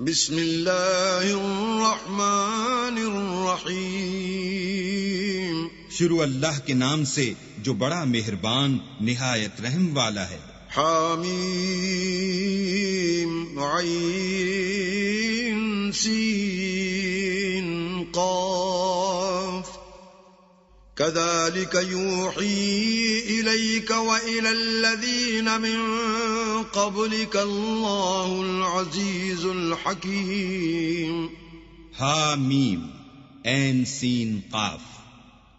بسم اللہ الرحمن الرحیم. شروع اللہ کے نام سے جو بڑا مہربان نہایت رحم والا ہے. حامیم عین سین قاف كذلك يوحي إليك وإلى الذين من قبلك الله العزيز الحكيم. حامیم عین سین قاف.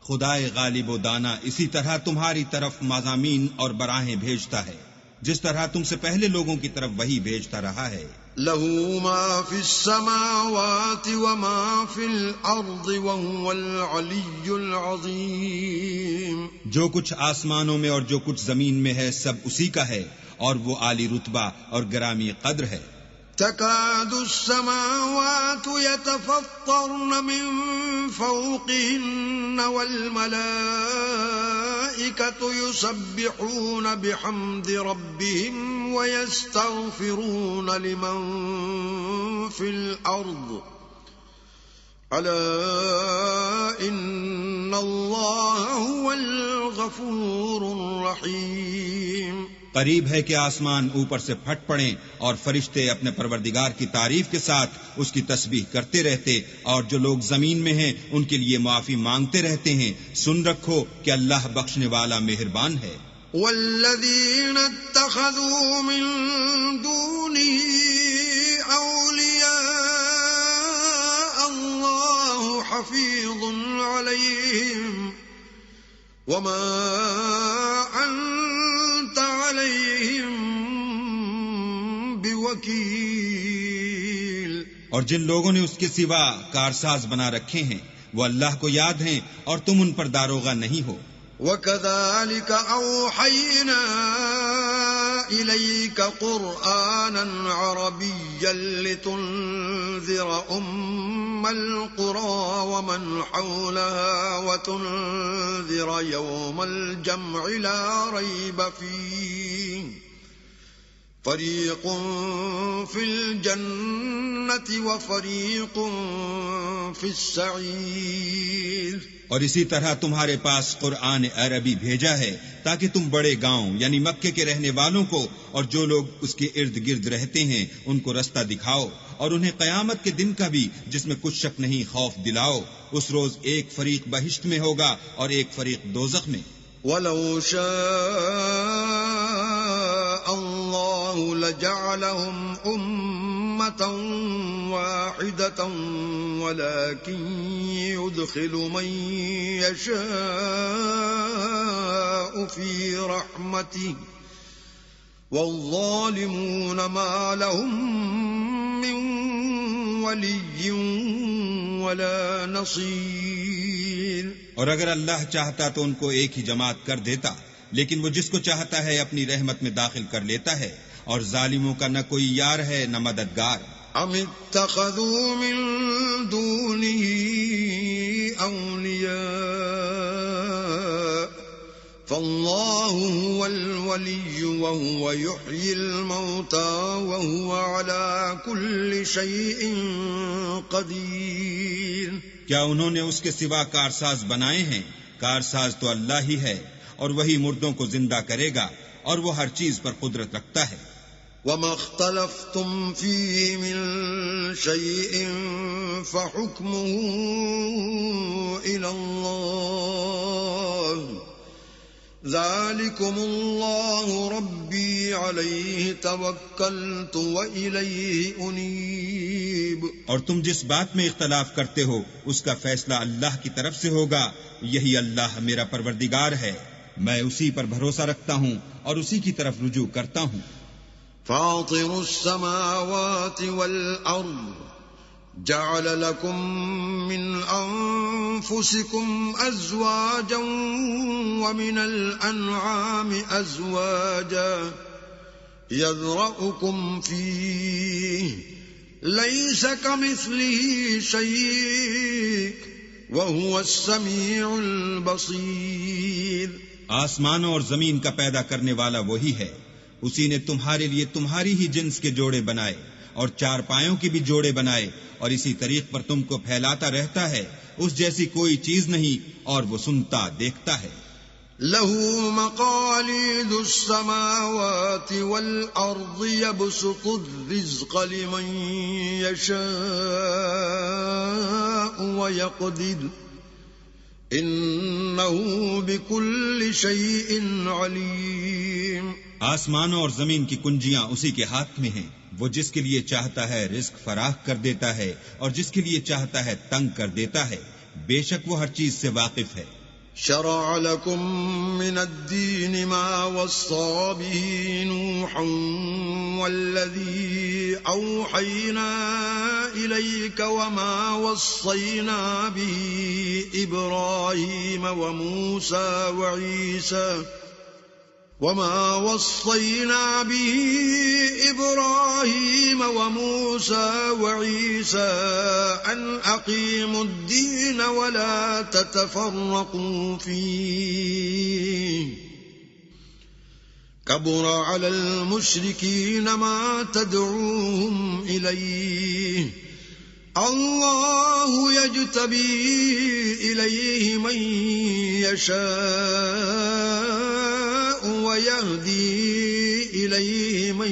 خدائے غالب و دانا اسی طرح تمہاری طرف مضامین اور براہیں بھیجتا ہے جس طرح تم سے پہلے لوگوں کی طرف وہی بھیجتا رہا ہے. له ما في السماوات وما في الأرض وهو العلي العظيم. جو کچھ آسمانوں میں اور جو کچھ زمین میں ہے سب اسی کا ہے اور وہ عالی رتبہ اور گرامی قدر ہے. تكاد السماوات يتفطرن من فوقهن والملائكة يسبحون بحمد ربهم ويستغفرون لمن في الأرض ألا إن الله هو الغفور الرحيم. قریب ہے کہ آسمان اوپر سے پھٹ پڑیں اور فرشتے اپنے پروردگار کی تعریف کے ساتھ اس کی تسبیح کرتے رہتے اور جو لوگ زمین میں ہیں ان کے لیے معافی مانگتے رہتے ہیں. سن رکھو کہ اللہ بخشنے والا مہربان ہے. والذین اتخذوا من دونه اولیاء اللہ حفیظ علیہم وما انت علیہم بوکیل. اور جن لوگوں نے اس کے سوا کارساز بنا رکھے ہیں وہ اللہ کو یاد ہیں اور تم ان پر داروغہ نہیں ہو. وَكَذَلِكَ أَوْحَيْنَا إِلَيْكَ قُرْآنًا عَرَبِيًّا لِتُنذِرَ أُمَّ الْقُرَى وَمَنْ حَوْلَهَا وَتُنذِرَ يَوْمَ الْجَمْعِ لَا رَيْبَ فِيهِ فَرِيقٌ فِي الْجَنَّةِ وَفَرِيقٌ فِي السَّعِيرِ. اور اسی طرح تمہارے پاس قرآن عربی بھیجا ہے تاکہ تم بڑے گاؤں یعنی مکے کے رہنے والوں کو اور جو لوگ اس کے ارد گرد رہتے ہیں ان کو رستہ دکھاؤ اور انہیں قیامت کے دن کا بھی جس میں کچھ شک نہیں خوف دلاؤ. اس روز ایک فریق بہشت میں ہوگا اور ایک فریق دوزخ میں. وَلَوْ شَاءَ اللَّهُ لَجَعَلَهُمْ أُمَّةً وَاحِدَةً وَلَكِنْ يُدْخِلُ مَنْ يَشَاءُ فِي رَحْمَتِهِ وَالظَّالِمُونَ مَا لَهُمْ مِنْ وَلِيٍّ وَلَا نَصِيرٍ. اور اگر اللہ چاہتا تو ان کو ایک ہی جماعت کر دیتا لیکن وہ جس کو چاہتا ہے اپنی رحمت میں داخل کر لیتا ہے اور ظالموں کا نہ کوئی یار ہے نہ مددگار. ام اتخذوا من دونه اولیاء فالله هو الولي وهو يحيي الموتى وهو على كل شيء قدير. کیا انہوں نے اس کے سوا کارساز بنائے ہیں؟ کارساز تو اللہ ہی ہے اور وہی مردوں کو زندہ کرے گا اور وہ ہر چیز پر قدرت رکھتا ہے. وَمَا اخْتَلَفْتُمْ فِيهِ مِنْ شَيْءٍ فَحُكْمُهُ إِلَى اللَّهِ ذَلِكُمُ اللَّهُ رَبِّي عَلَيْهِ تَوَكَّلْتُ وَإِلَيْهِ أُنِيبُ. اور تم جس بات میں اختلاف کرتے ہو اس کا فیصلہ اللہ کی طرف سے ہوگا. یہی اللہ میرا پروردگار ہے، میں اسی پر بھروسہ رکھتا ہوں اور اسی کی طرف رجوع کرتا ہوں. فاطر السماوات والأرض جعل لكم من أنفسكم أزواجا ومن الأنعام أزواجا يذرأكم فيه ليس كمثله شيء وهو السميع البصير. آسمانوں اور زمین کا پیدا کرنے والا وہی ہے، اسی نے تمہارے لیے تمہاری ہی جنس کے جوڑے بنائے اور چارپایوں کی بھی جوڑے بنائے، اور اسی طریق پر تم کو پھیلاتا رہتا ہے، اس جیسی کوئی چیز نہیں، اور وہ سنتا دیکھتا ہے۔ له مقاليد السماوات والأرض يبسط الرزق لمن يشاء ويقدر إنه بكل شيء عليم۔ آسمانوں اور زمین کی کنجیاں اسی کے ہاتھ میں ہیں، وہ جس کے لیے چاہتا ہے رزق فراخ کر دیتا ہے، اور جس کے لیے چاہتا ہے تنگ کر دیتا ہے، بے شک وہ ہر چیز سے واقف ہے۔ شرع لكم من الدين ما وصى به نوحا والذي أوحينا إليك وما وصينا به إبراهيم وموسى وعيسى أن أقيموا الدين ولا تتفرقوا فيه كبر على المشركين ما تدعوهم إليه الله يجتبي إليه من يشاء ويهدي إليه من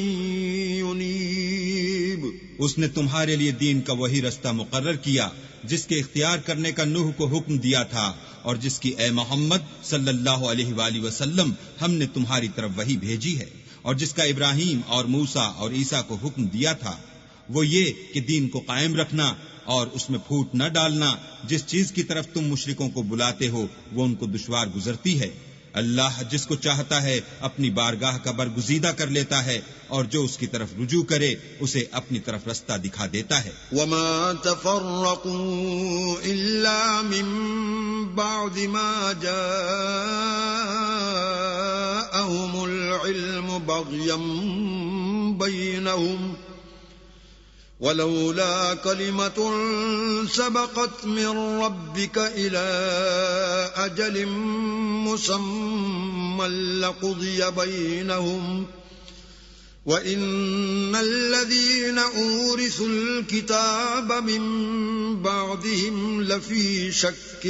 ينيب۔ اس نے تمہارے لیے دین کا وہی رستہ مقرر کیا جس کے اختیار کرنے کا نوح کو حکم دیا تھا، اور جس کی اے محمد صلی اللہ علیہ وآلہ وسلم ہم نے تمہاری طرف وہی بھیجی ہے، اور جس کا ابراہیم اور موسیٰ اور عیسیٰ کو حکم دیا تھا، وہ یہ کہ دین کو قائم رکھنا اور اس میں پھوٹ نہ ڈالنا۔ جس چیز کی طرف تم مشرکوں کو بلاتے ہو وہ ان کو دشوار گزرتی ہے۔ اللہ جس کو چاہتا ہے اپنی بارگاہ کا برگزیدہ کر لیتا ہے، اور جو اس کی طرف رجوع کرے اسے اپنی طرف رستہ دکھا دیتا ہے۔ وما تفرقوا إلا من بعد ما جاءهم العلم بغيا بينهم ولولا كلمة سبقت من ربك إلى أجل مسمى لقضي بينهم وَإِنَّ الَّذِينَ أُورِثُوا الْكِتَابَ مِن بَعْدِهِمْ لَفِي شَكٍّ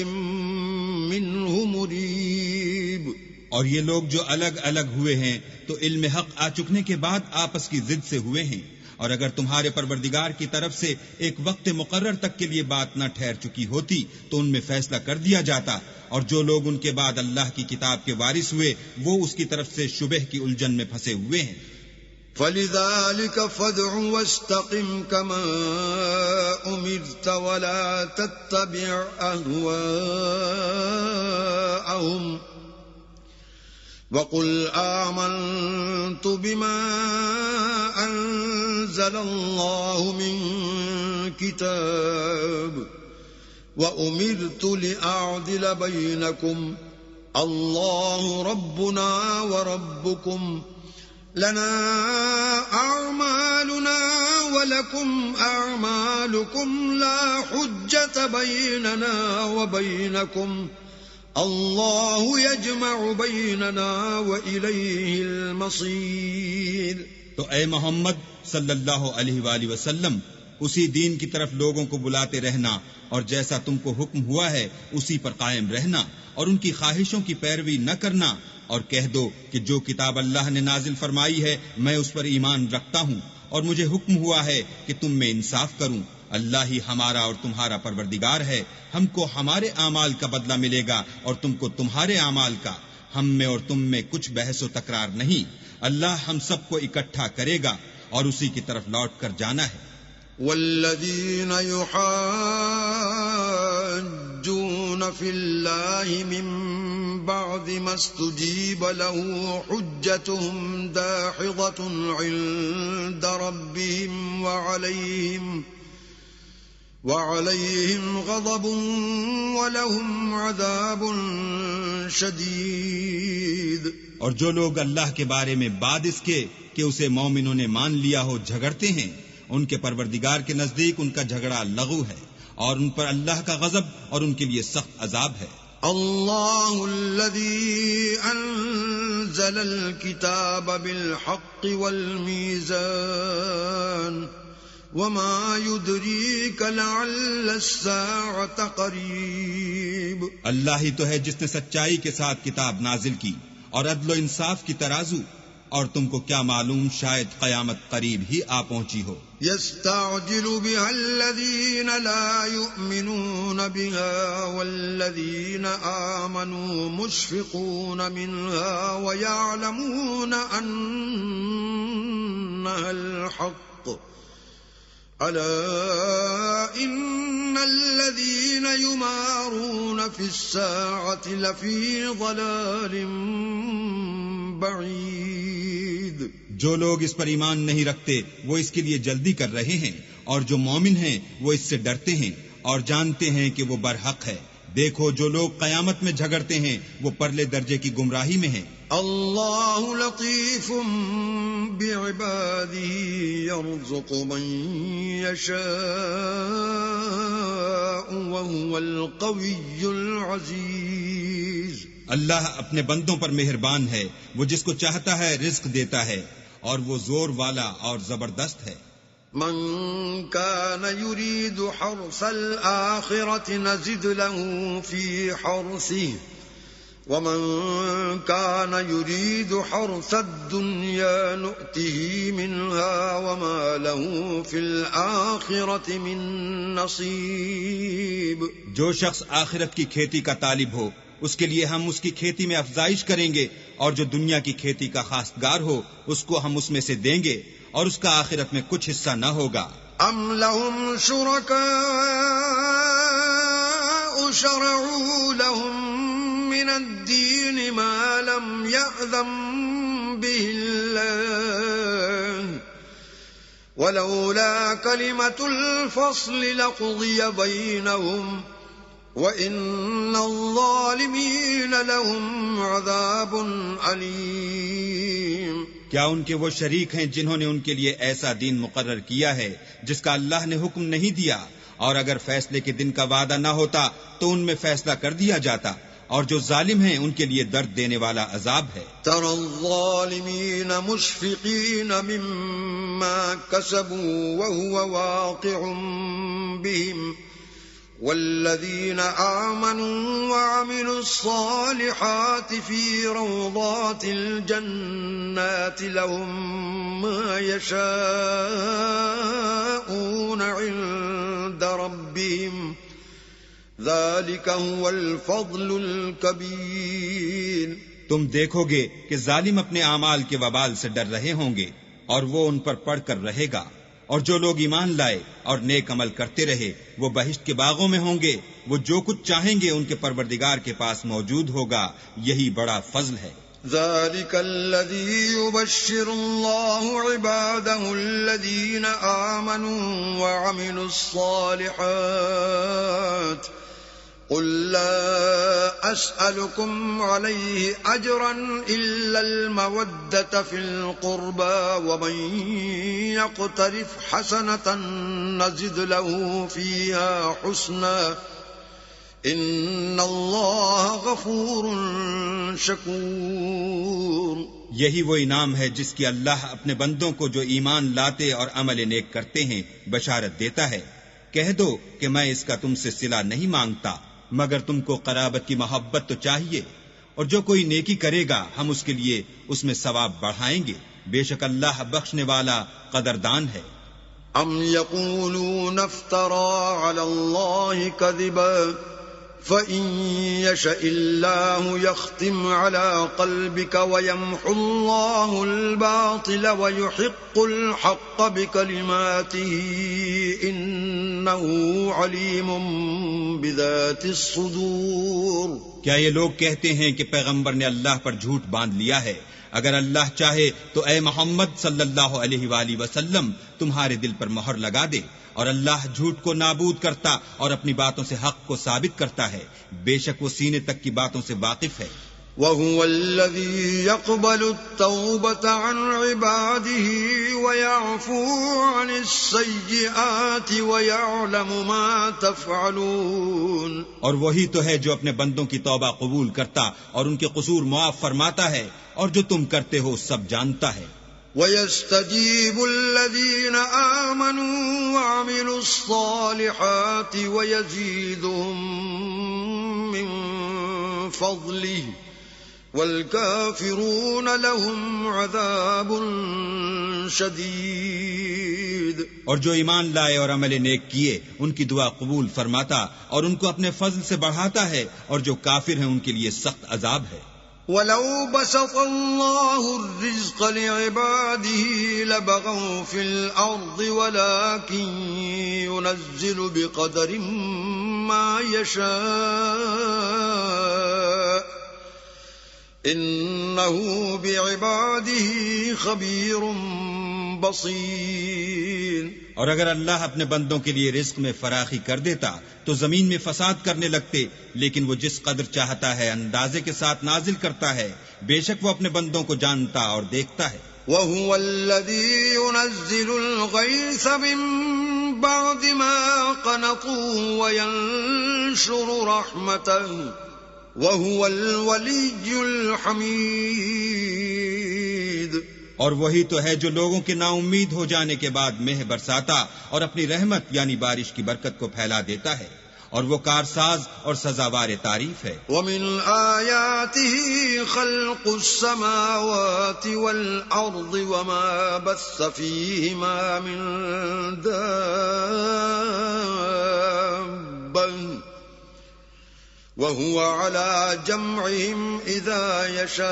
مِّنْهُ مُرِيبٍ۔ اور یہ لوگ جو الگ الگ ہوئے ہیں تو علم حق آ چکنے کے بعد آپس کی ضد سے ہوئے ہیں، اور اگر تمہارے پروردگار کی طرف سے ایک وقت مقرر تک کے لیے بات نہ ٹھہر چکی ہوتی تو ان میں فیصلہ کر دیا جاتا، اور جو لوگ ان کے بعد اللہ کی کتاب کے وارث ہوئے وہ اس کی طرف سے شبہ کی الجھن میں پھنسے ہوئے ہیں۔ فَلِذَلِكَ فَادْعُ وَاسْتَقِمْ كَمَا أُمِرْتَ وَلَا تَتَّبِعْ أَهْوَاءَهُمْ وَقُلْ آمَنْتُ بِمَا أَنزَلَ اللَّهُ مِنْ كِتَابٍ وَأُمِرْتُ لِأَعْدِلَ بَيْنَكُمْ اللَّهُ رَبُّنَا وَرَبُّكُمْ لنا أعمالنا ولكم أعمالكم لا حجة بيننا وبينكم الله يجمع بيننا وإليه المصير۔ تو اے محمد صلی اللہ علیہ وآلہ وسلم اسی دین کی طرف لوگوں کو بلاتے رہنا، اور جیسا تم کو حکم ہوا ہے اسی پر قائم رہنا، اور ان کی خواہشوں کی پیروی نہ کرنا، اور کہہ دو کہ جو کتاب اللہ نے نازل فرمائی ہے میں اس پر ایمان رکھتا ہوں، اور مجھے حکم ہوا ہے کہ تم میں انصاف کروں۔ اللہ ہی ہمارا اور تمہارا پروردگار ہے، ہم کو ہمارے اعمال کا بدلہ ملے گا اور تم کو تمہارے اعمال کا، ہم میں اور تم میں کچھ بحث و تکرار نہیں۔ اللہ ہم سب کو اکٹھا کرے گا اور اسی کی طرف لوٹ کر جانا ہے۔ والذین یحاجون فی اللہ من بعد ما استجیب له حجتهم داحضة عند ربهم وعليهم غضب ولهم عذاب شدید۔ اور جو لوگ اللہ کے بارے میں بعد اس کے کہ اسے مومنوں نے مان لیا ہو جھگڑتے ہیں، ان کے پروردگار کے نزدیک ان کا جھگڑا لغو ہے، اور ان پر اللہ کا غضب اور ان کے لیے سخت عذاب ہے۔ اللہ الذی انزل الكتاب بالحق والمیزان وما يدريك لعل الساعة قريب. اللہ ہی تو ہے جس نے سچائی کے ساتھ کتاب نازل کی اور عدل و انصاف کی ترازو، اور تم کو کیا معلوم شاید قیامت قریب ہی آ پہنچی ہو. يستعجل بها الذين لا يؤمنون بها والذين آمنوا مشفقون منها ويعلمون أنها الحق. ألا إن الذين يمارون في الساعة لفي ضلال بعيد. جو لوگ اس پر ایمان نہیں رکھتے وہ اس کے لیے جلدی کر رہے ہیں، اور جو مومن ہیں وہ اس سے ڈرتے ہیں اور جانتے ہیں کہ وہ برحق ہے. دیکھو جو لوگ قیامت میں جھگڑتے ہیں وہ پرلے درجے کی گمراہی میں ہیں. اللہ لطیف بعباده يرزق من يشاء وهو القوي العزيز. اللہ اپنے بندوں پر مہربان ہے، وہ جس کو چاہتا ہے رزق دیتا ہے، اور وہ زور والا اور زبردست ہے. من كان يريد حرث الآخرة نزد له في حرثه ومن كان يريد حرث الدنيا نؤته منها وما له في الآخرة من نصيب. جو شخص آخرت کی کھیتی کا طالب ہو اس کے لیے ہم اس کی کھیتی میں افزائش کریں گے، اور جو دنیا کی کھیتی کا خواستگار ہو اس کو ہم اس میں سے دیں گے، اور اس کا آخرت میں کچھ حصہ نہ ہوگا. ام لهم شركاء شرعوا لهم من الدين ما لم يأذن به الله ولولا كلمة الفصل لقضي بينهم وَإِنَّ الظَّالِمِينَ لَهُمْ عَذَابٌ أَلِيمٌ. کیا ان کے وہ شریک ہیں جنہوں نے ان کے لیے ایسا دین مقرر کیا ہے جس کا اللہ نے حکم نہیں دیا، اور اگر فیصلے کے دن کا وعدہ نہ ہوتا تو ان میں فیصلہ کر دیا جاتا، اور جو ظالم ہیں ان کے لیے درد دینے والا عذاب ہے. تَرَى الظَّالِمِينَ مُشْفِقِينَ مِمَّا كَسَبُوا وَهُوَ وَاقِعٌ بِهِمْ والذين آمنوا وعملوا الصالحات في روضات الجنات لهم ما يشاءون عند ربهم ذلك هو الفضل الكبير. تم دیکھو گے کہ ظالم اپنے اعمال کے وبال سے ڈر رہے ہوں گے، اور وہ ان پر پڑھ کر رہے گا، اور جو لوگ ایمان لائے اور نیک عمل کرتے رہے وہ بہشت کے باغوں میں ہوں گے، وہ جو کچھ چاہیں گے ان کے پروردگار کے پاس موجود ہوگا، یہی بڑا فضل ہے. ذلك الذي يبشر الله عباده الذين آمنوا وعملوا الصالحات قل لا أسألكم عليه أجرا إلا المودة في القربى ومن يقترف حسنة نزد له فيها حسنا إن الله غفور شكور. یہی وہ انعام ہے جس کی اللہ اپنے بندوں کو جو ایمان لاتے اور عمل نیک کرتے ہیں بشارت دیتا ہے. کہہ دو کہ میں اس کا تم سے صلہ نہیں مانگتا مگر تم کو قرابت کی محبت تو چاہیے، اور جو کوئی نیکی کرے گا ہم اس کے لیے اس میں ثواب بڑھائیں گے، بے شک اللہ بخشنے والا قدردان ہے. ام یقولون افترى على الله كذبا فإن يشاء الله يختم على قلبك ويمحو الله الباطل ويحق الحق بكلماته إنه عليم بذات الصدور. کیا یہ لوگ کہتے ہیں کہ پیغمبر نے اللہ پر جھوٹ باندھ لیا ہے؟ اگر اللہ چاہے تو اے محمد صلی اللہ علیہ وآلہ وسلم تمہارے دل پر مہر لگا دے، اور اللہ جھوٹ کو نابود کرتا اور اپنی باتوں سے حق کو ثابت کرتا ہے، بے شک وہ سینے تک کی باتوں سے واقف ہے. وَهُوَ الَّذِي يَقْبَلُ التَّوْبَةَ عَنْ عِبَادِهِ وَيَعْفُو عَنِ السَّيِّئَاتِ وَيَعْلَمُ مَا تَفْعَلُونَ. اور وہی تو ہے جو اپنے بندوں کی توبہ قبول کرتا اور ان کے قصور معاف فرماتا ہے، اور جو تم کرتے ہو سب جانتا ہے. وَيَسْتَجِيبُ الَّذِينَ آمَنُوا وَعَمِلُوا الصَّالِحَاتِ وَيَزِيدُهُم مِّن فَضْلِهِ وَالْكَافِرُونَ لَهُمْ عَذَابٌ شَدِيدٌ۔ اور جو ایمان لائے اور عمل نیک کیے ان کی دعا قبول فرماتا اور ان کو اپنے فضل سے بڑھاتا ہے، اور جو کافر ہیں ان کے لیے سخت عذاب ہے۔ وَلَوْ بَسَطَ اللَّهُ الرِّزْقَ لِعِبَادِهِ لَبَغَوْا فِي الْأَرْضِ وَلَكِن يُنَزِّلُ بِقَدَرٍ مَّا يَشَاءُ إِنَّهُ بِعِبَادِهِ خَبِيرٌ بَصِيرٌ۔ اور اگر اللہ اپنے بندوں کے لیے رزق میں فراخی کر دیتا تو زمین میں فساد کرنے لگتے، لیکن وہ جس قدر چاہتا ہے اندازے کے ساتھ نازل کرتا ہے، بے شک وہ اپنے بندوں کو جانتا اور دیکھتا ہے۔ وَهُوَ الَّذِي يُنَزِّلُ الْغَيْثَ مِن بَعْدِ مَا قَنَطُوا وَيَنشُرُ رَحْمَتَهُ وَهُوَ الْوَلِيُّ الْحَمِيدُ۔ اور وہی تو ہے جو لوگوں کے نا امید ہو جانے کے بعد مہ برساتا اور اپنی رحمت یعنی بارش کی برکت کو پھیلا دیتا ہے، اور وہ کارساز اور سزاوار تعریف ہے۔ وَمِنْ آيَاتِهِ خَلْقُ السَّمَاوَاتِ وَالْأَرْضِ وَمَا بَثَّ فِيهِمَا مِنْ دَابَّةٍ وَهُوَ عَلَى جَمْعِهِمْ إِذَا يَشَاءُ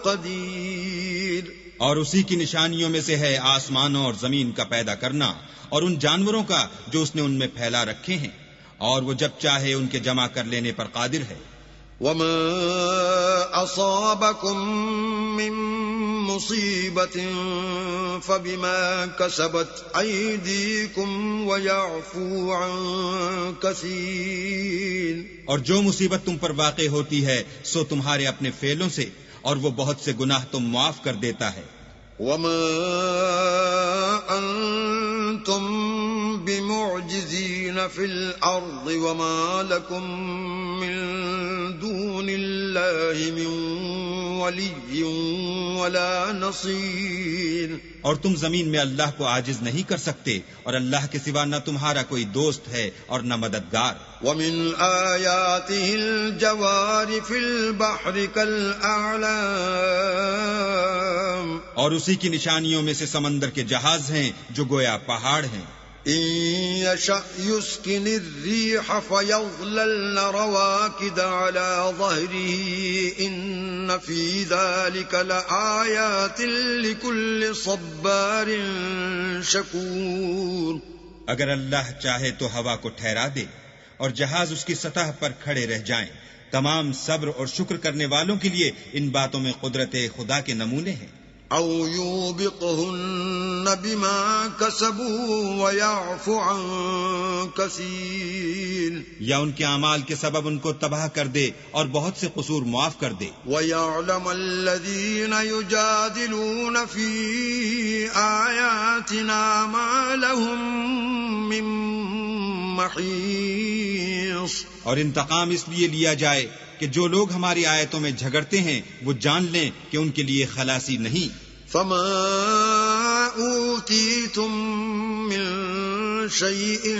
قَدِيرٌ۔ اور اسی کی نشانیوں میں سے ہے آسمانوں اور زمین کا پیدا کرنا، اور ان جانوروں کا جو اس نے ان میں پھیلا رکھے ہیں، اور وہ جب چاہے ان کے جمع کر لینے پر قادر ہے۔ وَمَا أَصَابَكُم مِّن مُّصِيبَةٍ فَبِمَا كَسَبَتْ أَيْدِيكُمْ وَيَعْفُو عَن كَثِيرٍ۔ اور جو مصیبت تم پر واقع ہوتی ہے سو تمہارے اپنے فعلوں سے، اور وہ بہت سے گناہ تم معاف کر دیتا ہے۔ وَمَا أَنتُم بِمُعْجِزِينَ فِي الْأَرْضِ وَمَا لَكُم مِّن دُونِ اللَّهِ مِن وَلِيٍّ وَلَا نَصِيرٍ۔ اور تم زمین میں اللہ کو عاجز نہیں کر سکتے، اور اللہ کے سوا نہ تمہارا کوئی دوست ہے اور نہ مددگار۔ وَمِنْ آيَاتِهِ الْجَوَارِ فِي الْبَحْرِ كَالْأَعْلَامِ۔ اور اسی کی نشانیوں میں سے سمندر کے جہاز ہیں جو گویا پہاڑ ہیں۔ إِن يَشَأْ يُسْكِنِ الرِّيحَ فَيَظْلَلْنَ رَوَاكِدَ عَلَى ظَهْرِهِ إِنَّ فِي ذَلِكَ لَآيَاتٍ لِكُلِّ صَبَّارٍ شَكُورٍ۔ اگر اللہ چاہے تو ہوا کو ٹھہرا دے اور جہاز اس کی سطح پر کھڑے رہ جائیں، تمام صبر اور شکر کرنے والوں کے لیے ان باتوں میں قدرت خدا کے نمونے ہیں۔ أَوْ يُوبِقْهُنَّ بِمَا كَسَبُوا وَيَعْفُ عَن كَثِيرٍ۔ یا ان کے اعمال کے سبب ان کو تباہ کر دے اور بہت سے قصور معاف کر دے۔ وَيَعْلَمَ الَّذِينَ يُجَادِلُونَ فِي آيَاتِنَا مَا لَهُم مِّن مَّحِيصٍ۔ اور انتقام اس لیے لیا جائے کہ جو لوگ ہماری آیتوں میں جھگڑتے ہیں وہ جان لیں کہ ان کے لیے خلاصی نہیں۔ فَمَا أُوتِيتُم مِّن شَيْءٍ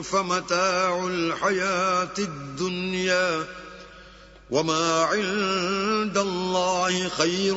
فَمَتَاعُ الْحَيَاةِ الدُّنْيَا وَمَا عِندَ اللَّهِ خَيْرٌ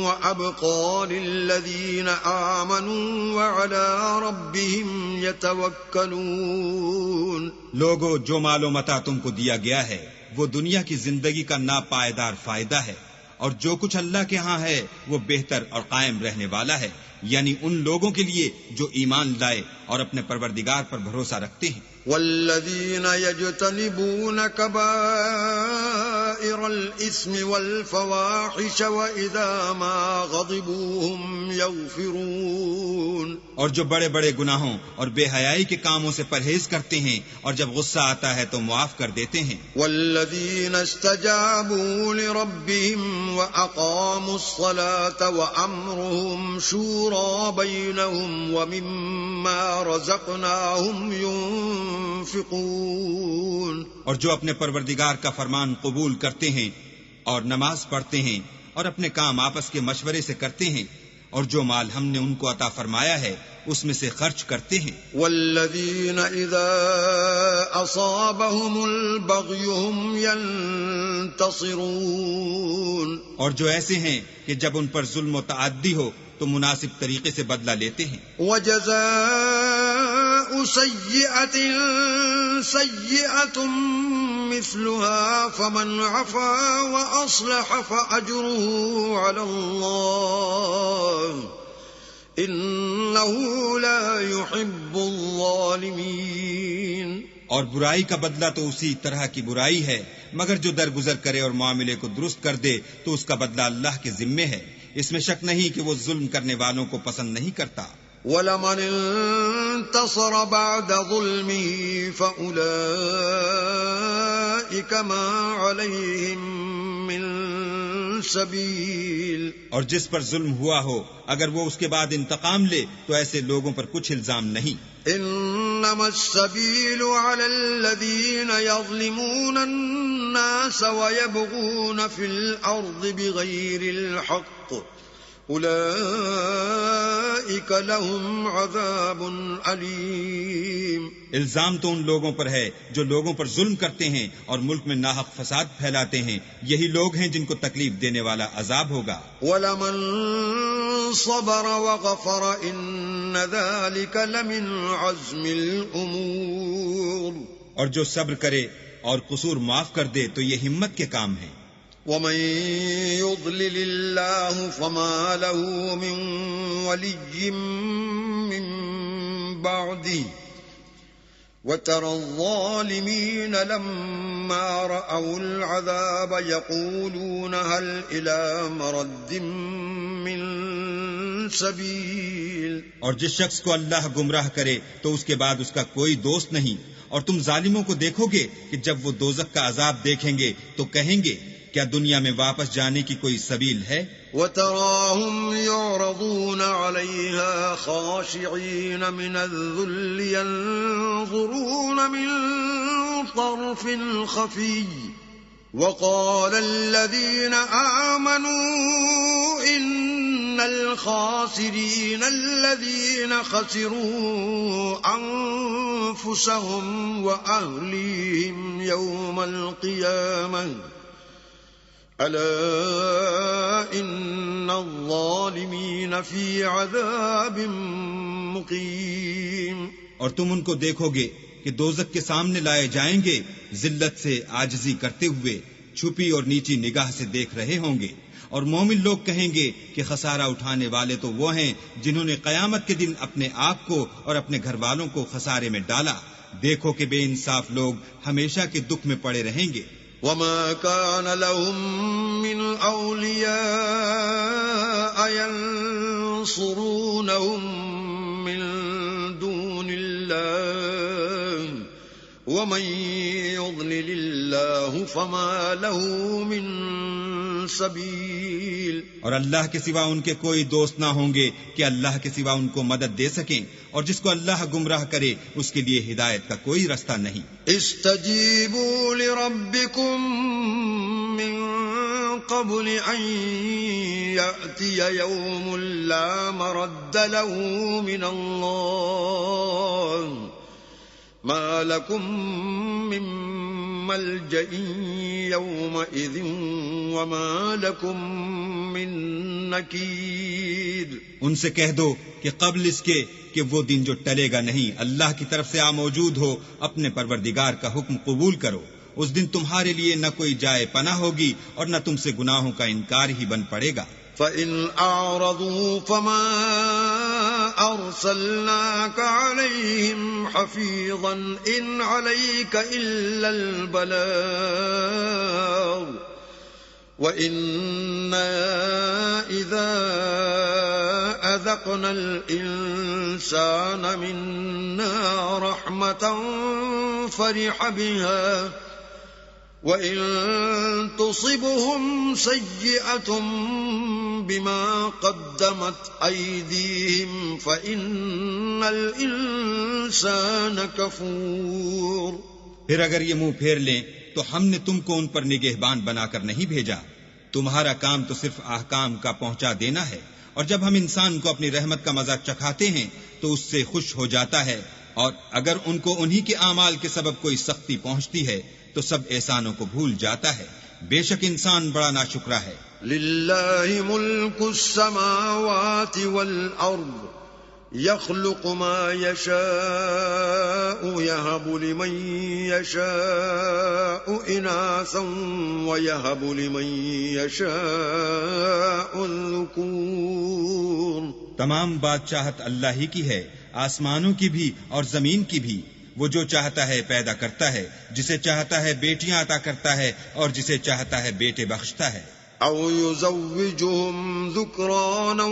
وَأَبْقَىٰ لِلَّذِينَ آمَنُوا وَعَلَىٰ رَبِّهِمْ يَتَوَكَّلُونَ۔ لوگو، جو مال و متاع تم کو دیا گیا ہے وہ دنیا کی زندگی کا ناپائیدار فائدہ ہے، اور جو کچھ اللہ کے ہاں ہے وہ بہتر اور قائم رہنے والا ہے، یعنی ان لوگوں کے لیے جو ایمان لائے اور اپنے پروردگار پر بھروسہ رکھتے ہیں۔ والذین یجتنبون کبائر الاسم والفواحش واذا ما غضبوا هم یغفرون۔ اور جو بڑے بڑے گناہوں اور بے حیائی کے کاموں سے پرہیز کرتے ہیں اور جب غصہ آتا ہے تو معاف کر دیتے ہیں۔ والذین استجابوا لربهم واقاموا الصلاة وامرهم شورى بینهم ومما رزقناهم ينفقون۔ اور جو اپنے پروردگار کا فرمان قبول کرتے ہیں اور نماز پڑھتے ہیں اور اپنے کام آپس کے مشورے سے کرتے ہیں، اور جو مال ہم نے ان کو عطا فرمایا ہے اس میں سے خرچ کرتے ہیں۔ والذین اذا اصابهم البغی هم ینتصرون، اور جو ایسے ہیں کہ جب ان پر ظلم و تعدی ہو تو مناسب طریقے سے بدلہ لیتے ہیں۔ وجزاء سیئۃ سیئۃ مثلها فمن عفا واصلح فاجره علی اللہ انه لا يحب الظالمین۔ اور برائی کا بدلہ تو اسی طرح کی برائی ہے، مگر جو درگزر کرے اور معاملے کو درست کر دے تو اس کا بدلہ اللہ کے ذمے ہے، اس میں شک نہیں کہ وہ ظلم کرنے والوں کو پسند نہیں کرتا۔ وَلَمَنِ انتصر بعد ظلمه فَأُولَئِكَ مَا عَلَيْهِمْ مِنْ سَبِيلٍ، اور جس پر ظلم ہوا ہو اگر وہ اس کے بعد انتقام لے تو ایسے لوگوں پر کچھ الزام نہیں۔ انما السبيل على الذين يظلمون الناس ويبغون في الارض بغير الحق اولئك لهم عذاب الیم۔ الزام تو ان لوگوں پر ہے جو لوگوں پر ظلم کرتے ہیں اور ملک میں ناحق فساد پھیلاتے ہیں، یہی لوگ ہیں جن کو تکلیف دینے والا عذاب ہوگا۔ وَلَمَنْ صَبَرَ وَغَفَرَ إِنَّ ذَلِكَ لَمِنْ عَزْمِ الْأُمُورِ، اور جو صبر کرے اور قصور معاف کر دے تو یہ ہمت کے کام ہیں۔ وَمَن يُضْلِلِ اللَّهُ فَمَا لَهُ مِن وَلِيٍّ مِّن بَعْدِهِ وَتَرَى الظَّالِمِينَ لَمَّا رَأَوُا الْعَذَابَ يَقُولُونَ هَلْ إِلَى مَرَدٍ مِّن سَبِيلٍ۔ اور جس شخص کو اللہ گمراہ کرے تو اس کے بعد اس کا کوئی دوست نہیں، اور تم ظالموں کو دیکھو گے کہ جب وہ دوزخ کا عذاب دیکھیں گے تو کہیں گے کیا دنیا میں واپس جانے کی کوئی سبیل ہے؟ وَتَرَاهُمْ يُعْرَضُونَ عَلَيْهَا خَاشِعِينَ مِنَ الذُّلِّ يَنظُرُونَ مِن طَرْفٍ خَفِيٍّ وَقَالَ الَّذِينَ آمَنُوا إِنَّ الْخَاسِرِينَ الَّذِينَ خَسِرُوا أَنفُسَهُمْ وَأَهْلِيهِمْ يَوْمَ الْقِيَامَةِ أَلَا إِنَّ الظَّالِمِينَ فِي عَذَابٍ مُقِيمٍ۔ اور تم ان کو دیکھو گے کہ دوزخ کے سامنے لائے جائیں گے، ذلت سے عاجزی کرتے ہوئے، چھپی اور نیچی نگاہ سے دیکھ رہے ہوں گے، اور مومن لوگ کہیں گے کہ خسارہ اٹھانے والے تو وہ ہیں جنہوں نے قیامت کے دن اپنے آپ کو اور اپنے گھر والوں کو خسارے میں ڈالا۔ دیکھو کہ بے انصاف لوگ ہمیشہ کے دکھ میں پڑے رہیں گے۔ وَمَا كَانَ لَهُم مِّنْ أَوْلِيَاءَ يَنصُرُونَهُم مِّن دُونِ اللَّهِ وَمَن يُضْلِلِ اللَّهُ فَمَا لَهُ مِن سَبِيلٍ۔ اور اللہ کے سوا ان کے کوئی دوست نہ ہوں گے کہ اللہ کے سوا ان کو مدد دے سکیں، اور جس کو اللہ گمراہ کرے اس کے لیے ہدایت کا کوئی رستہ نہیں۔ استجیبوا لربکم من قبل ان یأتی یوم لا مرد له من اللہ ما لکم من ملجأ یومئذ وما لکم من نکیر۔ ان سے کہہ دو کہ قبل اس کے کہ وہ دن جو ٹلے گا نہیں اللہ کی طرف سے موجود ہو، اپنے پروردگار کا حکم قبول کرو، اس دن تمہارے لیے نہ کوئی جائے پناہ ہوگی اور نہ تم سے گناہوں کا انکار ہی بن پڑے گا۔ فَإِنْ أَعْرَضُوا فَمَا أَرْسَلْنَاكَ عَلَيْهِمْ حَفِيظًا إِنْ عَلَيْكَ إِلَّا الْبَلَاغُ وَإِنَّا إِذَا أَذَقْنَا الْإِنسَانَ مِنَّا رَحْمَةً فَرِحَ بِهَا وَإِن تُصِبْهُمْ سَيِّئَةٌ بِمَا قَدَّمَتْ أَيْدِيهِمْ فَإِنَّ الْإِنسَانَ كَفُورٌ۔ پھر اگر یہ منہ پھیر لیں تو ہم نے تم کو ان پر نگہبان بنا کر نہیں بھیجا، تمہارا کام تو صرف احکام کا پہنچا دینا ہے، اور جب ہم انسان کو اپنی رحمت کا مزہ چکھاتے ہیں تو اس سے خوش ہو جاتا ہے، اور اگر ان کو انہی کے اعمال کے سبب کوئی سختی پہنچتی ہے تو سب احسانوں کو بھول جاتا ہے۔ بے شک انسان بڑا ناشکرا ہے۔ للہ ملک السماوات والارض يخلق ما يشاء يهب لمن يشاء إناثا ويهب لمن يشاء الذكور۔ تمام بادشاہت اللہ ہی کی ہے، آسمانوں کی بھی اور زمین کی بھی۔ وہ جو چاہتا ہے پیدا کرتا ہے، جسے چاہتا ہے بیٹیاں عطا کرتا ہے اور جسے چاہتا ہے بیٹے بخشتا ہے۔ او يزوجهم ذكرانا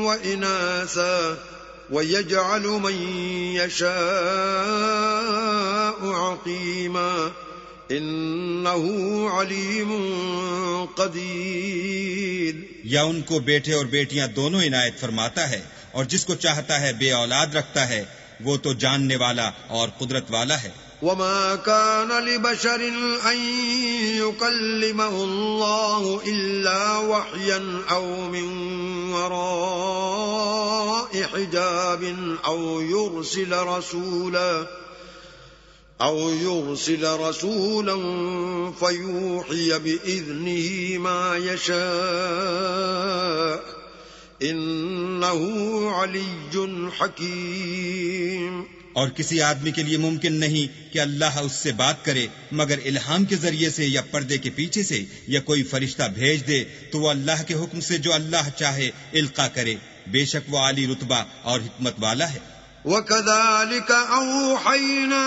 وإناثا وَيَجْعَلُ مَن يَشَاءُ عَقِيمًا إِنَّهُ عَلِيمٌ قَدِيرٌ۔ یا ان کو بیٹے اور بیٹیاں دونوں عنایت فرماتا ہے، اور جس کو چاہتا ہے بے اولاد رکھتا ہے، وہ تو جاننے والا اور قدرت والا ہے۔ وَمَا كَانَ لِبَشَرٍ أَن يُكَلِّمَهُ اللَّهُ إِلَّا وَحْيًا أَوْ مِن وَرَاءِ حِجَابٍ أَوْ يُرْسِلَ رَسُولًا فَيُوحِيَ بِإِذْنِهِ مَا يَشَاءُ إِنَّهُ عَلِيٌّ حَكِيمٌ۔ اور کسی آدمی کے لیے ممکن نہیں کہ اللہ اس سے بات کرے مگر الہام کے ذریعے سے یا پردے کے پیچھے سے، یا کوئی فرشتہ بھیج دے تو وہ اللہ کے حکم سے جو اللہ چاہے القا کرے۔ بے شک وہ عالی رتبہ اور حکمت والا ہے۔ وَكَذَلِكَ أَوْحَيْنَا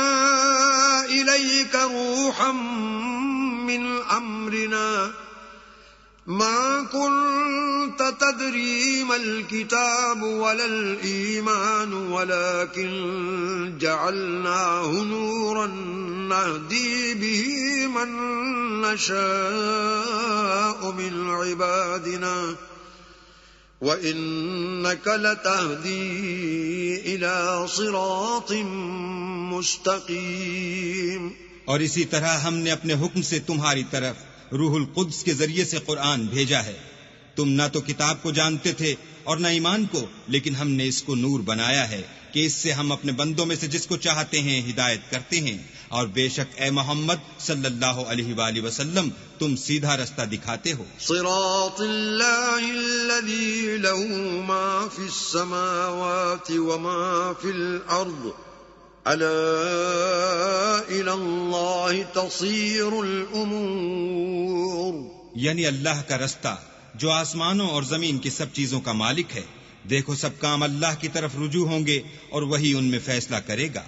إِلَيْكَ رُوحًا مِّنْ أَمْرِنَا مَا كُنْتَ تَدْرِي مَا الْكِتَابُ وَلَا الْإِيمَانُ وَلَكِنْ جَعَلْنَاهُ نُورًا نَهْدِي بِهِ مَن نَّشَاءُ مِنْ عِبَادِنَا وَإِنَّكَ لَتَهْدِي إِلَى صِرَاطٍ مُسْتَقِيمٍ۔ اور اسی طرح ہم نے اپنے حکم سے تمہاری طرف روح القدس کے ذریعے سے قرآن بھیجا ہے۔ تم نہ تو کتاب کو جانتے تھے اور نہ ایمان کو، لیکن ہم نے اس کو نور بنایا ہے کہ اس سے ہم اپنے بندوں میں سے جس کو چاہتے ہیں ہدایت کرتے ہیں، اور بے شک اے محمد صلی اللہ علیہ وآلہ وسلم تم سیدھا رستہ دکھاتے ہو۔ صراط اللہ الذی له ما فی السماوات وما فی الارض الا الى اللہ تصیر الامور۔ یعنی اللہ کا رستہ جو آسمانوں اور زمین کی سب چیزوں کا مالک ہے۔ دیکھو سب کام اللہ کی طرف رجوع ہوں گے اور وہی ان میں فیصلہ کرے گا۔